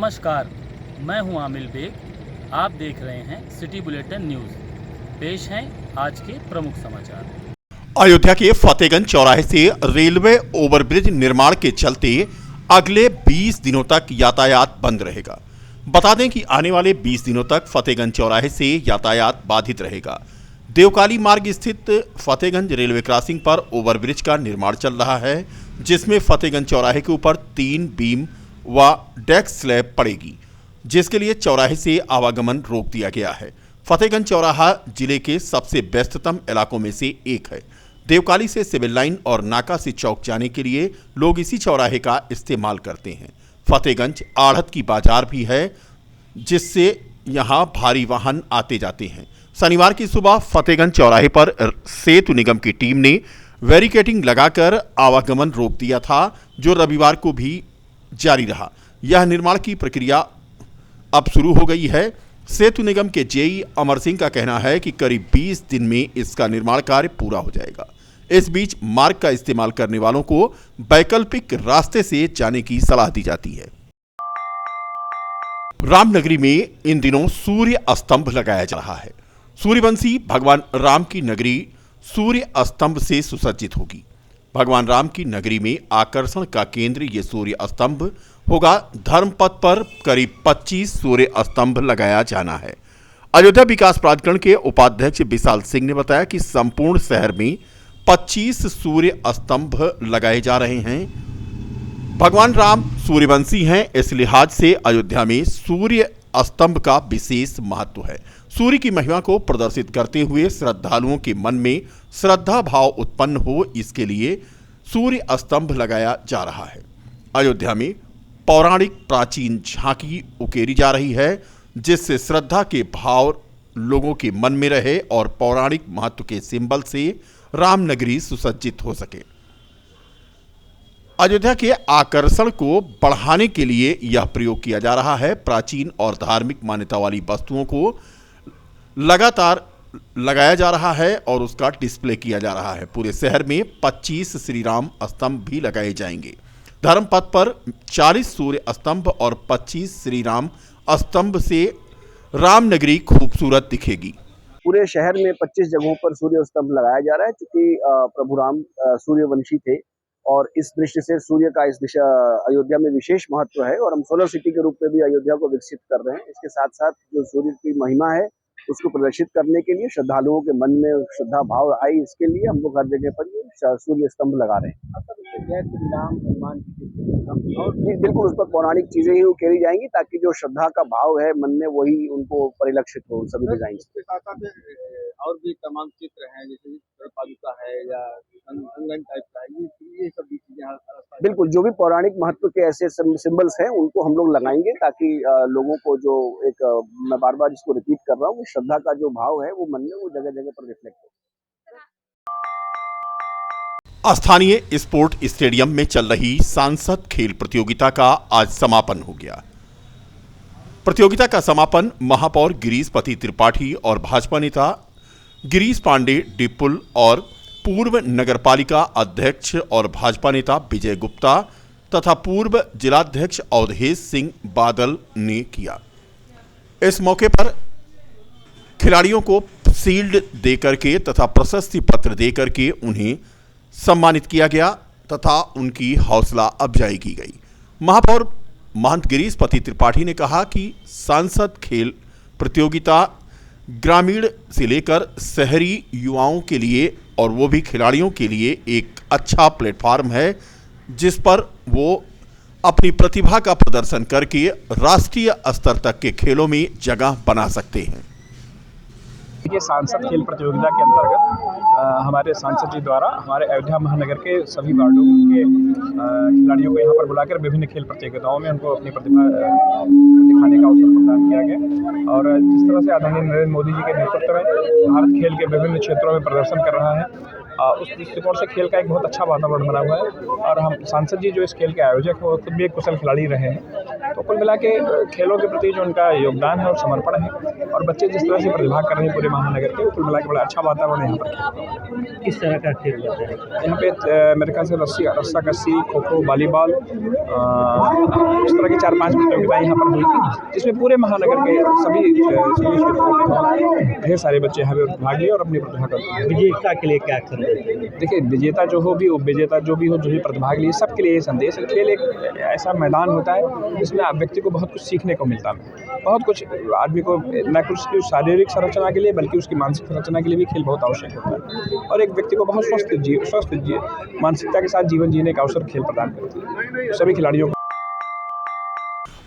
नमस्कार, मैं हूं आमिल बेग। आप देख रहे हैं सिटी बुलेटिन न्यूज़। पेश हैं आज के प्रमुख समाचार। अयोध्या के फतेहगंज चौराहे से रेलवे ओवरब्रिज निर्माण के चलते अगले 20 दिनों तक यातायात बंद रहेगा। बता दें कि आने वाले 20 दिनों तक फतेहगंज चौराहे से यातायात बाधित रहेगा। देवकाली मार्ग स्थित फतेहगंज रेलवे क्रॉसिंग पर ओवरब्रिज का निर्माण चल रहा है, जिसमें फतेहगंज चौराहे के ऊपर 3 बीम व डेक स्लैब पड़ेगी, जिसके लिए चौराहे से आवागमन रोक दिया गया है। फतेहगंज चौराहा जिले के सबसे व्यस्ततम इलाकों में से एक है। देवकाली से सिविल लाइन और नाका से चौक जाने के लिए लोग इसी चौराहे का इस्तेमाल करते हैं। फतेहगंज आढ़त की बाजार भी है, जिससे यहाँ भारी वाहन आते जाते हैं। शनिवार की सुबह फतेहगंज चौराहे पर सेतु निगम की टीम ने बैरिकेडिंग लगाकर आवागमन रोक दिया था, जो रविवार को भी जारी रहा। यह निर्माण की प्रक्रिया अब शुरू हो गई है। सेतु निगम के जेई अमर सिंह का कहना है कि करीब 20 दिन में इसका निर्माण कार्य पूरा हो जाएगा। इस बीच मार्ग का इस्तेमाल करने वालों को वैकल्पिक रास्ते से जाने की सलाह दी जाती है। रामनगरी में इन दिनों सूर्य स्तंभ लगाया जा रहा है। सूर्यवंशी भगवान राम की नगरी सूर्य स्तंभ से सुसज्जित होगी। भगवान राम की नगरी में आकर्षण का केंद्र ये सूर्य स्तंभ होगा। धर्मपथ पर करीब 25 सूर्य स्तंभ लगाया जाना है। अयोध्या विकास प्राधिकरण के उपाध्यक्ष विशाल सिंह ने बताया कि संपूर्ण शहर में 25 सूर्य स्तंभ लगाए जा रहे हैं। भगवान राम सूर्यवंशी हैं, इस लिहाज से अयोध्या में सूर्य स्तंभ का विशेष महत्व है। सूर्य की महिमा को प्रदर्शित करते हुए श्रद्धालुओं के मन में श्रद्धा भाव उत्पन्न हो, इसके लिए सूर्य स्तंभ लगाया जा रहा है। अयोध्या में पौराणिक प्राचीन झांकी उकेरी जा रही है, जिससे श्रद्धा के भाव लोगों के मन में रहे और पौराणिक महत्व के सिंबल से रामनगरी सुसज्जित हो सके। अयोध्या के आकर्षण को बढ़ाने के लिए यह प्रयोग किया जा रहा है। प्राचीन और धार्मिक मान्यता वाली वस्तुओं को लगातार लगाया जा रहा है और उसका डिस्प्ले किया जा रहा है। पूरे शहर में 25 श्री राम स्तंभ भी लगाए जाएंगे। धर्मपथ पर 40 सूर्य स्तंभ और 25 श्री राम स्तंभ से रामनगरी खूबसूरत दिखेगी। पूरे शहर में 25 जगहों पर सूर्य स्तंभ लगाया जा रहा है, क्योंकि प्रभु राम सूर्यवंशी थे और इस दृष्टि से सूर्य का इस दिशा अयोध्या में विशेष महत्व है और हम सोलर सिटी के रूप में भी अयोध्या को विकसित कर रहे हैं। इसके साथ साथ जो सूर्य की महिमा है उसको प्रदर्शित करने के लिए श्रद्धालुओं के मन में श्रद्धा भाव आए, इसके लिए हम लोग हर जगह पर ये सूर्य स्तंभ लगा रहे हैं। और बिल्कुल उस पर पौराणिक चीजें ही उकेरी जाएंगी, ताकि जो श्रद्धा का भाव है मन में वही उनको परिलक्षित हो सभी डिजाइन से। और भी तमाम चित्र हैं, जैसे पादुका है या अंगन टाइप का है, ये सब भी चीजें बिल्कुल जो भी पौराणिक महत्व के ऐसे सिंबल्स हैं उनको हम लोग लगाएंगे, ताकि लोगों को जो एक मैं बार बार इसको रिपीट कर रहा हूँ, श्रद्धा का जो भाव है वो मन में वो जगह जगह पर रिफ्लेक्ट हो। स्थानीय स्पोर्ट स्टेडियम में चल रही सांसद खेल प्रतियोगिता का आज समापन हो गया। प्रतियोगिता का समापन महापौर गिरीशपति त्रिपाठी और भाजपा नेता गिरीश पांडे डिपुल और पूर्व नगरपालिका अध्यक्ष और भाजपा नेता विजय गुप्ता तथा पूर्व जिलाध्यक्ष अवधेश सिंह बादल ने किया। इस मौके पर खिलाड़ियों को शील्ड देकर के तथा प्रशस्ति पत्र देकर के उन्हें सम्मानित किया गया तथा उनकी हौसला अफजाई की गई। महापौर महंत गिरीशपति त्रिपाठी ने कहा कि सांसद खेल प्रतियोगिता ग्रामीण से लेकर शहरी युवाओं के लिए और वो भी खिलाड़ियों के लिए एक अच्छा प्लेटफॉर्म है, जिस पर वो अपनी प्रतिभा का प्रदर्शन करके राष्ट्रीय स्तर तक के खेलों में जगह बना सकते हैं। ये सांसद खेल प्रतियोगिता के अंतर्गत हमारे सांसद जी द्वारा हमारे अयोध्या महानगर के सभी वार्डों के खिलाड़ियों को यहाँ पर बुलाकर विभिन्न खेल प्रतियोगिताओं में उनको अपनी प्रतिभा दिखाने का अवसर प्रदान किया गया। और जिस तरह से आदरणीय नरेंद्र मोदी जी के नेतृत्व में भारत खेल के विभिन्न क्षेत्रों में प्रदर्शन कर रहा है, उस दृष्टिकोण से खेल का एक बहुत अच्छा वातावरण बना हुआ है। और हम सांसद जी जो इस खेल के आयोजक हैं वो खुद भी एक कुशल खिलाड़ी रहे हैं, तो कुल मिला के खेलों के प्रति जो उनका योगदान है और समर्पण है, और बच्चे जिस तरह से प्रतिभा कर रहे हैं पूरे महानगर के, कुल मिला के बड़ा अच्छा वातावरण यहाँ पर। किस तरह का खेल होता है यहाँ पे मेरे ख्याल से रस्साकस्सी, खो खो, वॉलीबॉल, इस तरह की 4-5 प्रतियोगिताएं यहाँ पर हुई थी, जिसमें पूरे महानगर के सभी ढेर सारे बच्चे यहाँ पे भाग लिए और अपनी प्रतिभा कर। विजेता के लिए क्या संदेश? देखिए, विजेता जो हो भी, उपविजेता जो भी हो, जो भी प्रतिभाग लिए, सबके लिए ये संदेश है। खेल एक ऐसा मैदान होता है जिसमें व्यक्ति को बहुत कुछ सीखने को मिलता है। बहुत कुछ आदमी को न कुछ उसकी शारीरिक संरचना के लिए बल्कि उसकी मानसिक संरचना के लिए भी खेल बहुत आवश्यक होता है, और एक व्यक्ति को बहुत स्वस्थ मानसिकता के साथ जीवन जीने का अवसर खेल प्रदान करती है। सभी खिलाड़ियों को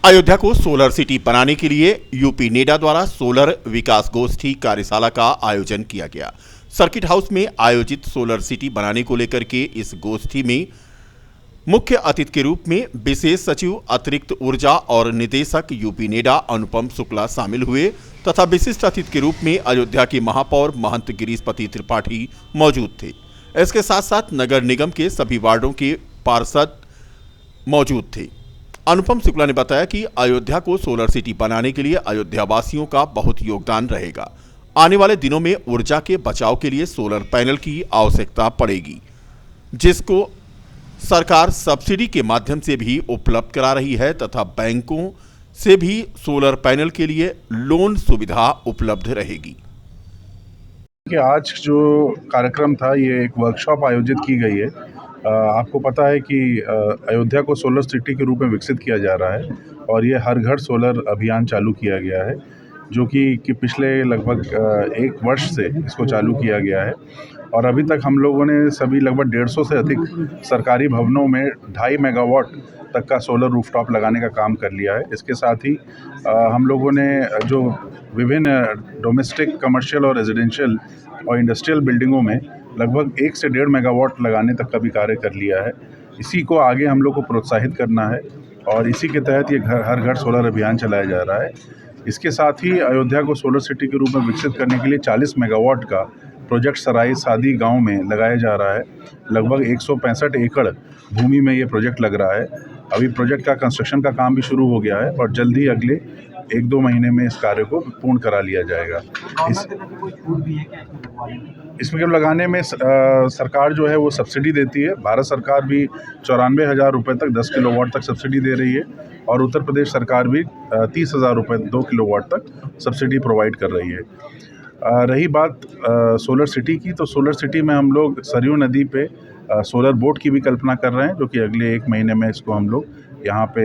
अयोध्या को सोलर सिटी बनाने के लिए यूपी नेडा द्वारा सोलर विकास गोष्ठी कार्यशाला का आयोजन किया गया। सर्किट हाउस में आयोजित सोलर सिटी बनाने को लेकर के इस गोष्ठी में मुख्य अतिथि के रूप में विशेष सचिव अतिरिक्त ऊर्जा और निदेशक यूपी नेडा अनुपम शुक्ला शामिल हुए तथा विशिष्ट अतिथि के रूप में अयोध्या के महापौर महंत गिरीशपति त्रिपाठी मौजूद थे। इसके साथ साथ नगर निगम के सभी वार्डों के पार्षद मौजूद थे। अनुपम शुक्ला ने बताया कि अयोध्या को सोलर सिटी बनाने के लिए अयोध्या वासियों का बहुत योगदान रहेगा। आने वाले दिनों में ऊर्जा के बचाव के लिए सोलर पैनल की आवश्यकता पड़ेगी, जिसको सरकार सब्सिडी के माध्यम से भी उपलब्ध करा रही है तथा बैंकों से भी सोलर पैनल के लिए लोन सुविधा उपलब्ध रहेगी। कि आज जो कार्यक्रम था, ये एक वर्कशॉप आयोजित की गई है। आपको पता है कि अयोध्या को सोलर सिटी के रूप में विकसित किया जा रहा है और ये हर घर सोलर अभियान चालू किया गया है, जो कि पिछले लगभग 1 वर्ष से इसको चालू किया गया है। और अभी तक हम लोगों ने सभी लगभग 150 से अधिक सरकारी भवनों में 2.5 मेगावाट तक का सोलर रूफटॉप लगाने का काम कर लिया है। इसके साथ ही हम लोगों ने जो विभिन्न डोमेस्टिक, कमर्शियल और रेजिडेंशियल और इंडस्ट्रियल बिल्डिंगों में लगभग 1 से 1.5 मेगावाट लगाने तक का भी कार्य कर लिया है। इसी को आगे हम लोग को प्रोत्साहित करना है और इसी के तहत ये हर घर सोलर अभियान चलाया जा रहा है। इसके साथ ही अयोध्या को सोलर सिटी के रूप में विकसित करने के लिए 40 मेगावाट का प्रोजेक्ट सराय सादी गांव में लगाया जा रहा है। लगभग 165 एकड़ भूमि में ये प्रोजेक्ट लग रहा है। अभी प्रोजेक्ट का कंस्ट्रक्शन का काम भी शुरू हो गया है और जल्द ही अगले 1-2 महीने में इस कार्य को पूर्ण करा लिया जाएगा। इसमें लगाने में सरकार जो है वो सब्सिडी देती है। भारत सरकार भी 94,000 रुपये तक 10 किलोवाट तक सब्सिडी दे रही है और उत्तर प्रदेश सरकार भी 30,000 रुपये 2 किलोवाट तक सब्सिडी प्रोवाइड कर रही है। रही बात सोलर सिटी की, तो सोलर सिटी में हम लोग सरयू नदी पे सोलर बोट की भी कल्पना कर रहे हैं, जो कि अगले 1 महीने में इसको हम लोग यहाँ पे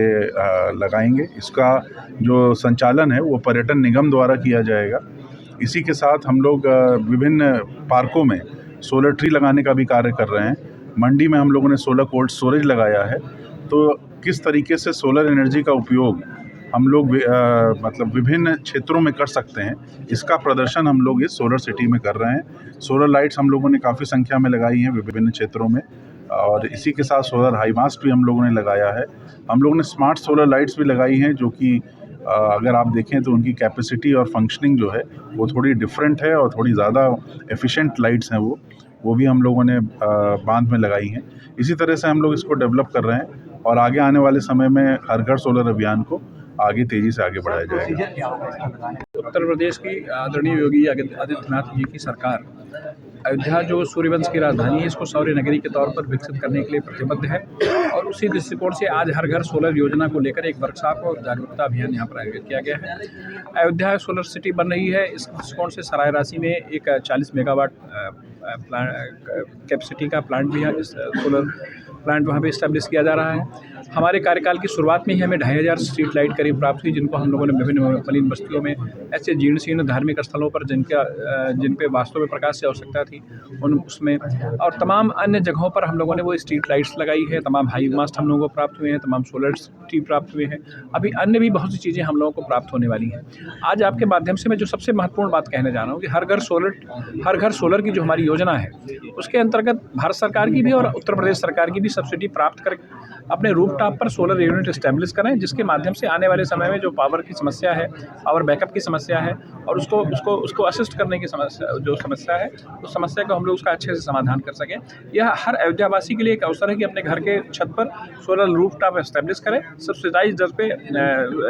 लगाएंगे। इसका जो संचालन है वो पर्यटन निगम द्वारा किया जाएगा। इसी के साथ हम लोग विभिन्न पार्कों में सोलर ट्री लगाने का भी कार्य कर रहे हैं। मंडी में हम लोगों ने सोलर कोल्ड स्टोरेज लगाया है। तो किस तरीके से सोलर एनर्जी का उपयोग हम लोग मतलब विभिन्न क्षेत्रों में कर सकते हैं, इसका प्रदर्शन हम लोग इस सोलर सिटी में कर रहे हैं। सोलर लाइट्स हम लोगों ने काफ़ी संख्या में लगाई हैं विभिन्न क्षेत्रों में और इसी के साथ सोलर हाई मास्ट भी हम लोगों ने लगाया है। हम लोगों ने स्मार्ट सोलर लाइट्स भी लगाई हैं, जो कि अगर आप देखें तो उनकी कैपेसिटी और फंक्शनिंग जो है वो थोड़ी डिफरेंट है और थोड़ी ज़्यादा एफिशिएंट लाइट्स हैं वो भी हम लोगों ने बांध में लगाई हैं। इसी तरह से हम लोग इसको डेवलप कर रहे हैं और आगे आने वाले समय में हर घर सोलर अभियान को आगे तेजी से आगे बढ़ाया जाएगा। उत्तर प्रदेश की आदरणीय योगी आदित्यनाथ जी की सरकार अयोध्या जो सूर्यवंश की राजधानी है, इसको सौर्य नगरी के तौर पर विकसित करने के लिए प्रतिबद्ध है और उसी दृष्टिकोण से आज हर घर सोलर योजना को लेकर एक वर्कशॉप और जागरूकता अभियान यहाँ पर आयोजित किया गया है। अयोध्या सोलर सिटी बन रही है, इस दृष्टिकोण से सराय राशि में एक 40 मेगावाट कैपेसिटी का प्लांट भी है, इस सोलर प्लांट वहाँ पे इस्टेब्लिश किया जा रहा है। हमारे कार्यकाल की शुरुआत में ही हमें 2,500 स्ट्रीट लाइट करीब प्राप्त हुई, जिनको हम लोगों ने विभिन्न मलिन बस्तियों में ऐसे जीर्ण शीर्ण धार्मिक स्थलों पर जिन पे वास्तव में प्रकाश की आवश्यकता थी उसमें और तमाम अन्य जगहों पर हम लोगों ने वो स्ट्रीट लाइट्स लगाई है। तमाम हाई मास्ट हम लोगों को प्राप्त हुए हैं, तमाम सोलर सिटी प्राप्त हुए हैं। अभी अन्य भी बहुत सी चीज़ें हम लोगों को प्राप्त होने वाली हैं। आज आपके माध्यम से मैं जो सबसे महत्वपूर्ण बात कहने जा रहा हूँ कि हर घर सोलर की जो हमारी योजना है उसके अंतर्गत भारत सरकार की भी और उत्तर प्रदेश सरकार की भी सब्सिडी प्राप्त कर अपने रूफटॉप पर सोलर यूनिट इस्टेब्लिश करें, जिसके माध्यम से आने वाले समय में जो पावर की समस्या है, पावर बैकअप की समस्या है और उसको असिस्ट करने की समस्या है, उस समस्या को हम लोग उसका अच्छे से समाधान कर सकें। यह हर अयोध्यावासी के लिए एक अवसर है कि अपने घर के छत पर सोलर रूफटॉप इस्टेब्लिश करें सब्सिडाइज दर पे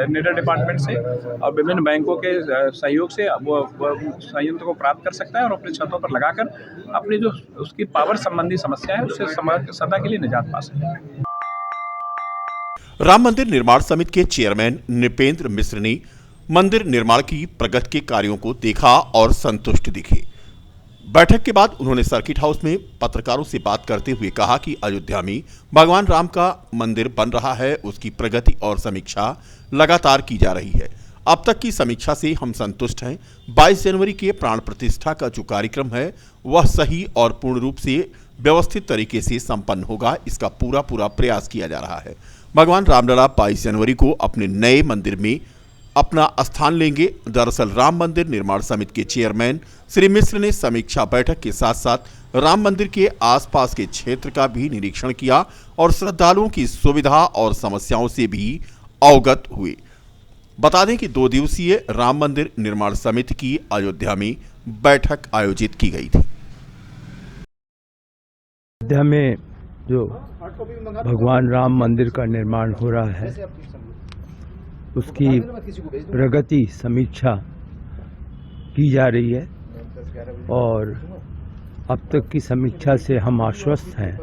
नेडर डिपार्टमेंट से और विभिन्न बैंकों के सहयोग से वो संयंत्र को प्राप्त कर सकता है और अपने छतों पर लगाकर अपनी जो उसकी पावर संबंधी समस्या है उससे सदा के लिए निजात पा सकता है। राम मंदिर निर्माण समिति के चेयरमैन नृपेंद्र मिश्र ने मंदिर निर्माण की प्रगति के कार्यों को देखा और संतुष्ट दिखे। बैठक के बाद उन्होंने सर्किट हाउस में पत्रकारों से बात करते हुए कहा कि अयोध्या में भगवान राम का मंदिर बन रहा है, उसकी प्रगति और समीक्षा लगातार की जा रही है। अब तक की समीक्षा से हम संतुष्ट हैं। 22 जनवरी के प्राण प्रतिष्ठा का जो कार्यक्रम है वह सही और पूर्ण रूप से व्यवस्थित तरीके से संपन्न होगा, इसका पूरा प्रयास किया जा रहा है। भगवान रामलला 22 जनवरी को अपने नए मंदिर में अपना स्थान लेंगे। दरअसल राम मंदिर निर्माण समिति के चेयरमैन श्री मिश्र ने समीक्षा बैठक के साथ साथ राम मंदिर के आसपास के क्षेत्र का भी निरीक्षण किया और श्रद्धालुओं की सुविधा और समस्याओं से भी अवगत हुए। बता दें कि 2 दिवसीय राम मंदिर निर्माण समिति की अयोध्या में बैठक आयोजित की गई थी। अयोध्या में जो भगवान राम मंदिर का निर्माण हो रहा है उसकी प्रगति समीक्षा की जा रही है और अब तक की समीक्षा से हम आश्वस्त हैं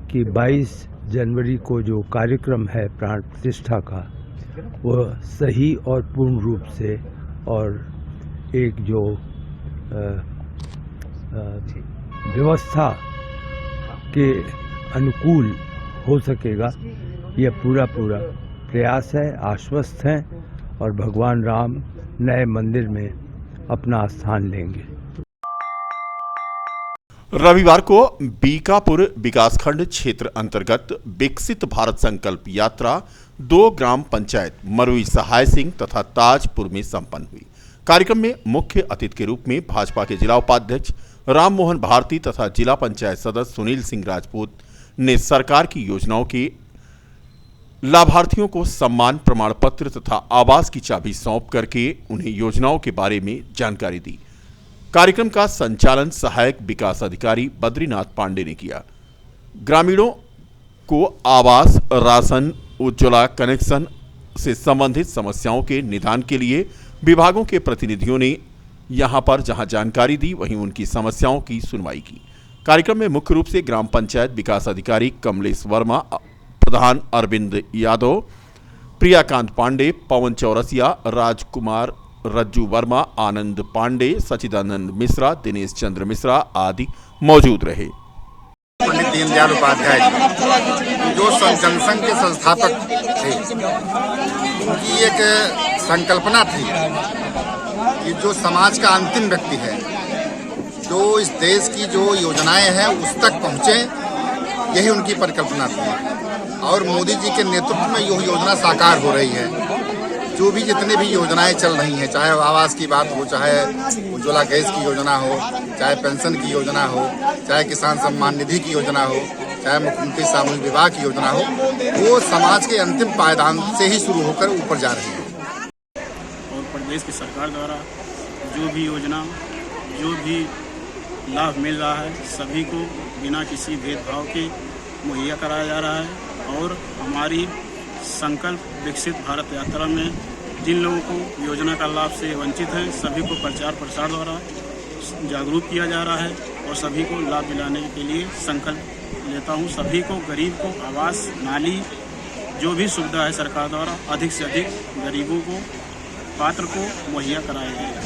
कि 22 जनवरी को जो कार्यक्रम है प्राण प्रतिष्ठा का वह सही और पूर्ण रूप से और एक जो व्यवस्था के अनुकूल हो सकेगा, यह पूरा प्रयास है। आश्वस्त हैं और भगवान राम नए मंदिर में अपना स्थान लेंगे। रविवार को बीकापुर विकासखंड क्षेत्र अंतर्गत विकसित भारत संकल्प यात्रा 2 ग्राम पंचायत मरुई सहाय सिंह तथा ताजपुर में संपन्न हुई। कार्यक्रम में मुख्य अतिथि के रूप में भाजपा के जिला उपाध्यक्ष राम मोहन भारती तथा जिला पंचायत सदस्य सुनील सिंह राजपूत ने सरकार की योजनाओं के लाभार्थियों को सम्मान प्रमाण पत्र तथा आवास की चाबी सौंप करके उन्हें योजनाओं के बारे में जानकारी दी। कार्यक्रम का संचालन सहायक विकास अधिकारी बद्रीनाथ पांडे ने किया। ग्रामीणों को आवास, राशन, उज्ज्वला कनेक्शन से संबंधित समस्याओं के निदान के लिए विभागों के प्रतिनिधियों ने यहां पर जहां जानकारी दी वहीं उनकी समस्याओं की सुनवाई की। कार्यक्रम में मुख्य रूप से ग्राम पंचायत विकास अधिकारी कमलेश वर्मा, प्रधान अरविंद यादव, प्रियाकांत पांडे, पवन चौरसिया, राजकुमार रज्जू वर्मा, आनंद पांडे, सचिदानंद मिश्रा, दिनेश चंद्र मिश्रा आदि मौजूद रहे। पंडित दीनदयाल उपाध्याय जो जनसंघ के संस्थापक थे, उनकी एक संकल्पना थी कि जो समाज का अंतिम व्यक्ति है, जो इस देश की जो योजनाएं हैं उस तक पहुंचे, यही उनकी परिकल्पना थी। और मोदी जी के नेतृत्व में यह योजना साकार हो रही है। जो भी जितने भी योजनाएं चल रही हैं, चाहे आवास की बात हो, चाहे उज्ज्वला गैस की योजना हो, चाहे पेंशन की योजना हो, चाहे किसान सम्मान निधि की योजना हो, चाहे मुख्यमंत्री सामूहिक विवाह की योजना हो, वो समाज के अंतिम पायदान से ही शुरू होकर ऊपर जा रही है। और प्रदेश की सरकार द्वारा जो भी योजना, जो भी लाभ मिल रहा है, सभी को बिना किसी भेदभाव के मुहैया कराया जा रहा है। और हमारी संकल्प विकसित भारत यात्रा में जिन लोगों को योजना का लाभ से वंचित हैं, सभी को प्रचार प्रसार द्वारा जागरूक किया जा रहा है और सभी को लाभ दिलाने के लिए संकल्प लेता हूं। सभी को, गरीब को आवास, नाली, जो भी सुविधा है सरकार द्वारा अधिक से अधिक गरीबों को, पात्र को मुहैया कराया जाएगा।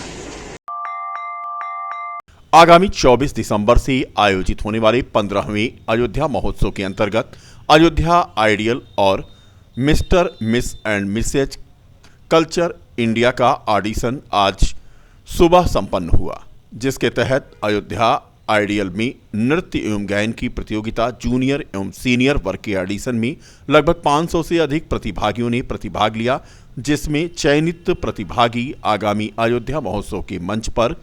आगामी 24 दिसंबर से आयोजित होने वाले 15वें अयोध्या महोत्सव के अंतर्गत अयोध्या आइडियल और mister, miss and missus culture India का ऑडिशन आज सुबह संपन्न हुआ, जिसके तहत अयोध्या आइडियल में नृत्य एवं गायन की प्रतियोगिता जूनियर एवं सीनियर वर्ग के ऑडिशन में लगभग 500 से अधिक प्रतिभागियों ने प्रतिभाग लिया, जिसमें चयनित प्रतिभागी आगामी अयोध्या महोत्सव के मंच पर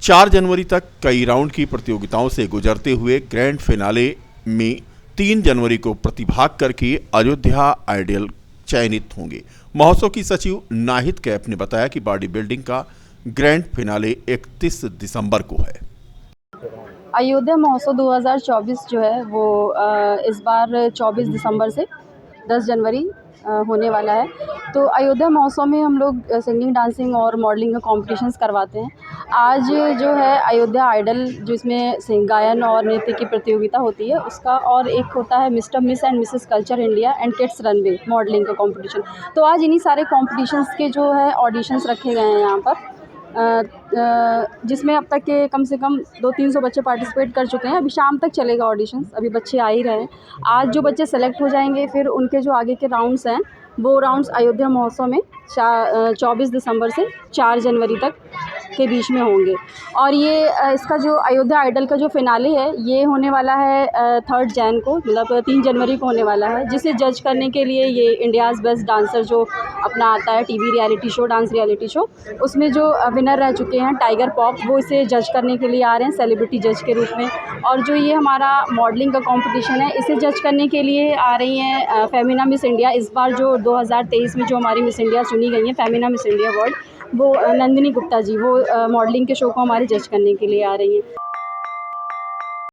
4 जनवरी तक कई राउंड की प्रतियोगिताओं से गुजरते हुए ग्रैंड फिनाले में 3 जनवरी को प्रतिभाग करके अयोध्या आइडल चयनित होंगे। महोत्सव की सचिव नाहिद कैफ ने बताया कि बॉडी बिल्डिंग का ग्रैंड फिनाले 31 दिसंबर को है। अयोध्या महोत्सव 2024 जो है वो इस बार 24 दिसंबर से 10 जनवरी होने वाला है। तो अयोध्या महोत्सव में हम लोग सिंगिंग, डांसिंग और मॉडलिंग का कॉम्पिटिशन्स करवाते हैं। आज जो है अयोध्या आइडल, जिसमें गायन और नृत्य की प्रतियोगिता होती है, उसका, और एक होता है mister, miss and Mrs culture India and kids runway modelling का कॉम्पिटिशन। तो आज इन्हीं सारे कॉम्पिटिशन्स के जो है ऑडिशंस रखे गए हैं यहाँ पर, जिसमें अब तक के कम से कम 200-300 बच्चे पार्टिसिपेट कर चुके हैं। अभी शाम तक चलेगा ऑडिशंस, अभी बच्चे आ ही रहे हैं। आज जो बच्चे सेलेक्ट हो जाएंगे, फिर उनके जो आगे के राउंड्स हैं वो राउंड्स अयोध्या महोत्सव में 24 दिसंबर से 4 जनवरी तक के बीच में होंगे। और ये इसका जो अयोध्या आइडल का जो फिनाले है ये होने वाला है 3 जैन को, मतलब 3 जनवरी को होने वाला है, जिसे जज करने के लिए ये इंडियाज़ बेस्ट डांसर जो अपना आता है TV reality show, dance reality show, उसमें जो विनर रह चुके हैं टाइगर पॉप, वो इसे जज करने के लिए आ रहे हैं सेलिब्रिटी जज के रूप में। और जो ये हमारा मॉडलिंग का कंपटीशन है, इसे जज करने के लिए आ रही हैं फेमिना मिस इंडिया। इस बार जो 2023 में जो हमारी मिस इंडिया चुनी गई हैं, फेमिना मिस इंडिया अवार्ड, वो नंदिनी गुप्ता जी, वो मॉडलिंग के शो को हमारे जज करने के लिए आ रही हैं।